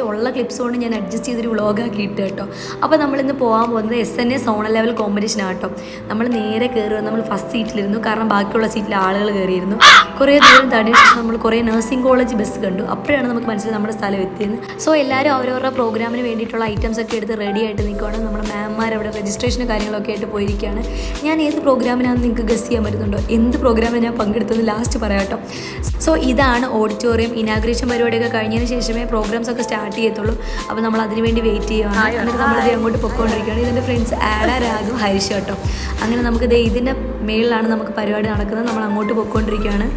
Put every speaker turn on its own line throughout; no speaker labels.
ഉള്ള ക്ലിപ്സ് കൊണ്ട് ഞാൻ അഡ്ജസ്റ്റ് ചെയ്തൊരു വ്ളോഗാക്കി ഇട്ട് കേട്ടോ. അപ്പോൾ നമ്മളിന്ന് പോകാൻ പോകുന്നത് SNA സോണൽ ലെവൽ കോമ്പറ്റീഷൻ ആട്ടോ. നമ്മൾ നേരെ കയറുക, നമ്മൾ ഫസ്റ്റ് സീറ്റിലിരുന്നു, കാരണം ബാക്കിയുള്ള സീറ്റിൽ ആളുകൾ കയറിയിരുന്നു. കുറേ ദൂരം തടിയ ശേഷം നമ്മൾ കുറേ നഴ്സിംഗ് കോളേജ് ബസ് കണ്ടു. അപ്പോഴാണ് നമുക്ക് മനസ്സിലായി നമ്മുടെ സ്ഥലം എത്തിയെന്ന്. സോ എല്ലാവരും അവരവരുടെ പ്രോഗ്രാമിന് വേണ്ടിയിട്ടുള്ള ഐറ്റംസ് ഒക്കെ എടുത്ത് റെഡി ആയിട്ട് നിൽക്കുകയാണ്. നമ്മുടെ മാമ്മാർ അവിടെ രജിസ്ട്രേഷനും കാര്യങ്ങളൊക്കെ ആയിട്ട് പോയിരിക്കുകയാണ്. ഞാൻ ഏത് പ്രോഗ്രാമിനാണെന്ന് നിങ്ങൾക്ക് ഗസ് ചെയ്യാൻ പറ്റുന്നുണ്ടോ? എന്ത് പ്രോഗ്രാമിന് ഞാൻ പങ്കെടുത്തത് ലാസ്റ്റ് പറയാം കേട്ടോ. സോ ഇതാണ് ഓഡിറ്റോറിയം. ഇനാഗ്രേഷൻ പരിപാടിയൊക്കെ കഴിഞ്ഞതിന് ശേഷമേ പ്രോഗ്രാംസ് ഒക്കെ സ്റ്റാർട്ട് ചെയ്യത്തുള്ളൂ. അപ്പോൾ നമ്മൾ അതിനുവേണ്ടി വെയിറ്റ് ചെയ്യുകയാണ്. എന്നിട്ട് നമ്മളിത് അങ്ങോട്ട് പൊയ്ക്കൊണ്ടിരിക്കുകയാണ്. ഇതെൻ്റെ ഫ്രണ്ട്സ് ആഡ, രാഘു, ഹരിഷ് കേട്ടോ. അങ്ങനെ നമുക്ക് ഇതിൻ്റെ മേളിലാണ് നമുക്ക് പരിപാടി നടക്കുന്നത്. നമ്മൾ അങ്ങോട്ട് പൊയ്ക്കൊണ്ടിരിക്കുകയാണ്.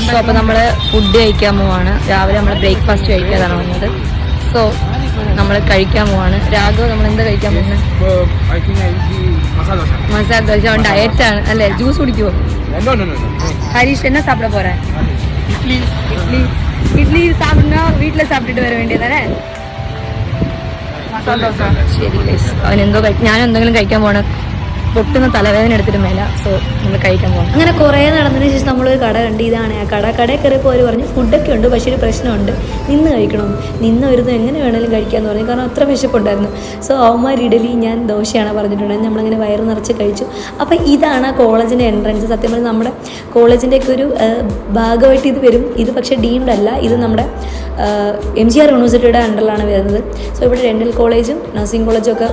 സോ അപ്പോൾ നമ്മൾ ഫുഡ് കഴിക്കാൻ പോവാണ്. രാവിലെ നമ്മൾ ബ്രേക്ക്ഫാസ്റ്റ് കഴിക്കാതാണ് വന്നത്. സോ നമ്മൾ കഴിക്കാൻ പോവാണ്. രാഘവ്, നമ്മൾ എന്താ കഴിക്കാൻ പോകുന്നത്? മസാല ദോശ. ഡയറ്റാണ് അല്ലേ? ജ്യൂസ് കുടിക്കുമോ? ഹരീഷ് എന്നാ സാപ്പിட പോறேன்? ഇഡ്ലി സാപ്പിടണോ വീട്ടിൽ സാപ്പിട്ടിട്ട് വരാൻ വേണ്ടിയതാണേ? ശരി ഗൈസ്, അവൻ എന്തോ ഞാൻ എന്തെങ്കിലും കഴിക്കാൻ പോകണം. പൊട്ടുന്ന തലവേദന എടുത്തിട്ട് മേല. സോ നമ്മൾ കഴിക്കാൻ പോകണം.
അങ്ങനെ കുറേ നടന്നതിന് ശേഷം നമ്മളൊരു കട കണ്ട്. ഇതാണ് ആ കട. കടയിൽ കയറിയപ്പോൾ അവർ പറഞ്ഞു ഫുഡൊക്കെ ഉണ്ട്, പക്ഷേ ഒരു പ്രശ്നമുണ്ട്, നിന്ന് കഴിക്കണം. നിന്ന് വരുന്നത് എങ്ങനെ വേണമെങ്കിലും കഴിക്കാമെന്ന് പറഞ്ഞു, കാരണം അത്ര വിശപ്പുണ്ടായിരുന്നു. സോ അവന്മാർ ഇഡലി, ഞാൻ ദോശയാണ് പറഞ്ഞിട്ടുണ്ടായിരുന്നു. നമ്മളങ്ങനെ വയറ് നിറച്ച് കഴിച്ചു. അപ്പോൾ ഇതാണ് ആ കോളേജിൻ്റെ എൻട്രൻസ്. സത്യം പറഞ്ഞാൽ നമ്മുടെ കോളേജിൻ്റെയൊക്കെ ഒരു ഭാഗമായിട്ട് ഇത് വരും. ഇത് പക്ഷേ ഡീംഡ് അല്ല, ഇത് നമ്മുടെ MGR യൂണിവേഴ്സിറ്റിയുടെ അണ്ടറിലാണ് വരുന്നത്. സോ ഇവിടെ ഡെൻ്റൽ കോളേജും നഴ്സിംഗ് കോളേജും ഒക്കെ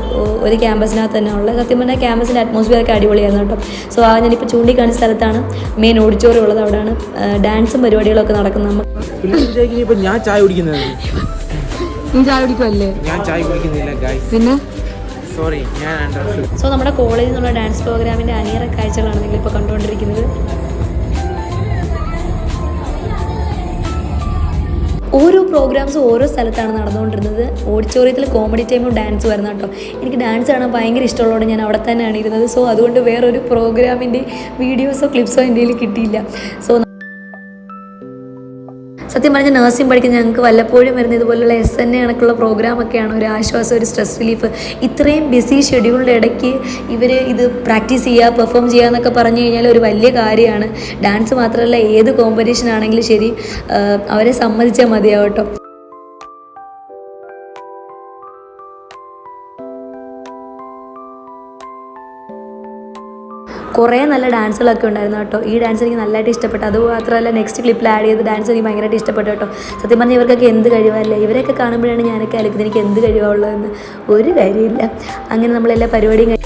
ഒരു ക്യാമ്പസിനകത്ത് തന്നെ ഉള്ളത്. സത്യം പറഞ്ഞാൽ ക്യാമ്പസിൻ്റെ അറ്റ്മോസ്ഫിയർ ഒക്കെ അടിപൊളിയായിരുന്നു കേട്ടോ. സോ ഞാനിപ്പോൾ ചൂണ്ടിക്കാണിച്ച സ്ഥലത്താണ് മെയിൻ ഓഡിറ്റോറിയം ഉള്ളത്. അവിടെയാണ് ഡാൻസും പരിപാടികളൊക്കെ നടക്കുന്നത്.
ഞാൻ ചായ കുടിക്കുന്നത്.
നീ ചായ കുടിക്കുമല്ലേ?
ഞാൻ ചായ കുടിക്കുന്നില്ല ഗൈസ്.
പിന്നെ
സോറി, ഞാൻ
സോ നമ്മുടെ കോളേജിൽ നിന്നുള്ള ഡാൻസ് പ്രോഗ്രാമിൻ്റെ അണിയറ കാഴ്ചകളാണ് നിങ്ങളിപ്പോൾ കണ്ടുകൊണ്ടിരിക്കുന്നത്. ഓരോ പ്രോഗ്രാംസും ഓരോ സ്ഥലത്താണ് നടന്നുകൊണ്ടിരുന്നത്. ഓഡിറ്റോറിയത്തിൽ കോമഡി ടൈമും ഡാൻസ് വരുന്ന കേട്ടോ. എനിക്ക് ഡാൻസ് കാണാൻ ഭയങ്കര ഇഷ്ടമുള്ളതുകൊണ്ട് ഞാൻ അവിടെ തന്നെയാണ് ഇരുന്നത്. സോ അതുകൊണ്ട് വേറൊരു പ്രോഗ്രാമിൻ്റെ വീഡിയോസോ ക്ലിപ്സോ എൻ്റെ കയ്യിൽ കിട്ടിയില്ല. സോ സത്യം പറഞ്ഞാൽ നഴ്സിംഗ് പഠിക്കുന്ന ഞങ്ങൾക്ക് വല്ലപ്പോഴും വരുന്ന ഇതുപോലുള്ള SNA കണക്കുള്ള പ്രോഗ്രാമൊക്കെയാണ് ഒരു ആശ്വാസം, ഒരു സ്ട്രെസ് റിലീഫ്. ഇത്രയും ബിസി ഷെഡ്യൂളിൻ്റെ ഇടയ്ക്ക് ഇവർ ഇത് പ്രാക്ടീസ് ചെയ്യുക, പെർഫോം ചെയ്യുക എന്നൊക്കെ പറഞ്ഞു കഴിഞ്ഞാൽ ഒരു വലിയ കാര്യമാണ്. ഡാൻസ് മാത്രമല്ല, ഏത് കോമ്പറ്റീഷൻ ആണെങ്കിലും ശരി, അവരെ സമ്മതിച്ചാൽ മതിയാവും കേട്ടോ. കുറേ നല്ല ഡാൻസുകളൊക്കെ ഉണ്ടായിരുന്നു കേട്ടോ. ഈ ഡാൻസ് എനിക്ക് നല്ലതായിട്ട് ഇഷ്ടപ്പെട്ടു. അതുമാത്രമല്ല, നെക്സ്റ്റ് ക്ലിപ്പിൽ ആഡ് ചെയ്ത ഡാൻസ് എനിക്ക് ഭയങ്കരമായിട്ട് ഇഷ്ടപ്പെട്ടു കേട്ടോ. സത്യം പറഞ്ഞാൽ ഇവർക്കൊക്കെ എന്ത് കഴിവല്ലേ? ഇവരൊക്കെ കാണുമ്പോഴാണ് ഞാനൊക്കെ ആലോചിക്കുന്നത് എനിക്ക് എന്ത് കഴിവുള്ളതെന്ന്. ഒരു കാര്യമില്ല. അങ്ങനെ നമ്മളെല്ലാ പരിപാടിയും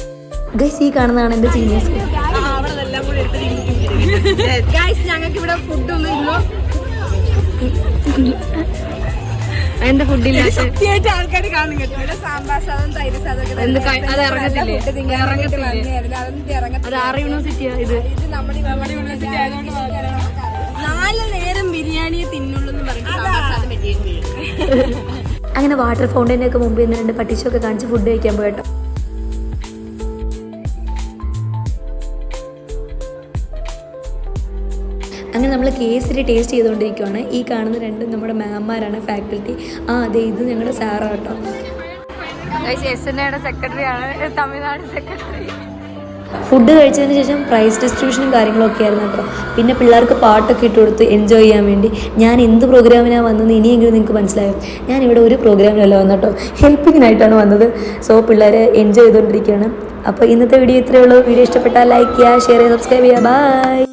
ഗൈസ്, ഈ കാണുന്നതാണ് എൻ്റെ സീനിയേഴ്സ്.
എന്താ ഫുഡില്ല?
ആൾക്കാർ കാണും കേട്ടോ. സാമ്പാർ സാധനം, തൈര് സാധനം
അത് ആറ് യൂണിവേഴ്സിറ്റിയാ. ഇത്
നമ്മുടെ യൂണിവേഴ്സിറ്റി ആയതുകൊണ്ട് 4 നേരം ബിരിയാണിയെ തിന്നുള്ളൂ എന്ന് പറഞ്ഞു.
അങ്ങനെ വാട്ടർ ഫൗണ്ടൈൻ്റെ ഒക്കെ മുമ്പ് ഇന്ന് 2 പട്ടിച്ചൊക്കെ കാണിച്ച് ഫുഡ് കഴിക്കാൻ പോയിട്ടോ. അങ്ങനെ നമ്മൾ കേസരി ടേസ്റ്റ് ചെയ്തുകൊണ്ടിരിക്കുകയാണ്. ഈ കാണുന്ന 2 നമ്മുടെ മാമ്മാരാണ്, ഫാക്കൽറ്റി. അതെ, ഇത് ഞങ്ങളുടെ സാറാണ് കേട്ടോ.
SNAയുടെ സെക്രട്ടറിയാണ്, തമിഴ്നാട് സെക്രട്ടറി.
ഫുഡ് കഴിച്ചതിന് ശേഷം പ്രൈസ് ഡിസ്ട്രിബ്യൂഷനും കാര്യങ്ങളൊക്കെ ആയിരുന്നു കേട്ടോ. പിന്നെ പിള്ളേർക്ക് പാട്ടൊക്കെ ഇട്ട് കൊടുത്ത് എൻജോയ് ചെയ്യാൻ വേണ്ടി. ഞാൻ എന്ത് പ്രോഗ്രാമിനാണ് വന്നത് ഇനിയെങ്കിലും നിങ്ങൾക്ക് മനസ്സിലായോ? ഞാനിവിടെ ഒരു പ്രോഗ്രാമിനല്ല വന്നത് കേട്ടോ, ഹെൽപ്പിങ്ങിനായിട്ടാണ് വന്നത്. സോ പിള്ളേരെ എൻജോയ് ചെയ്തുകൊണ്ടിരിക്കുകയാണ്. അപ്പോൾ ഇന്നത്തെ വീഡിയോ ഇത്രയേ ഉള്ളൂ. വീഡിയോ ഇഷ്ടപ്പെട്ടാൽ ലൈക്ക് ചെയ്യുക, ഷെയർ ചെയ്യുക, സബ്സ്ക്രൈബ് ചെയ്യുക. ബൈ.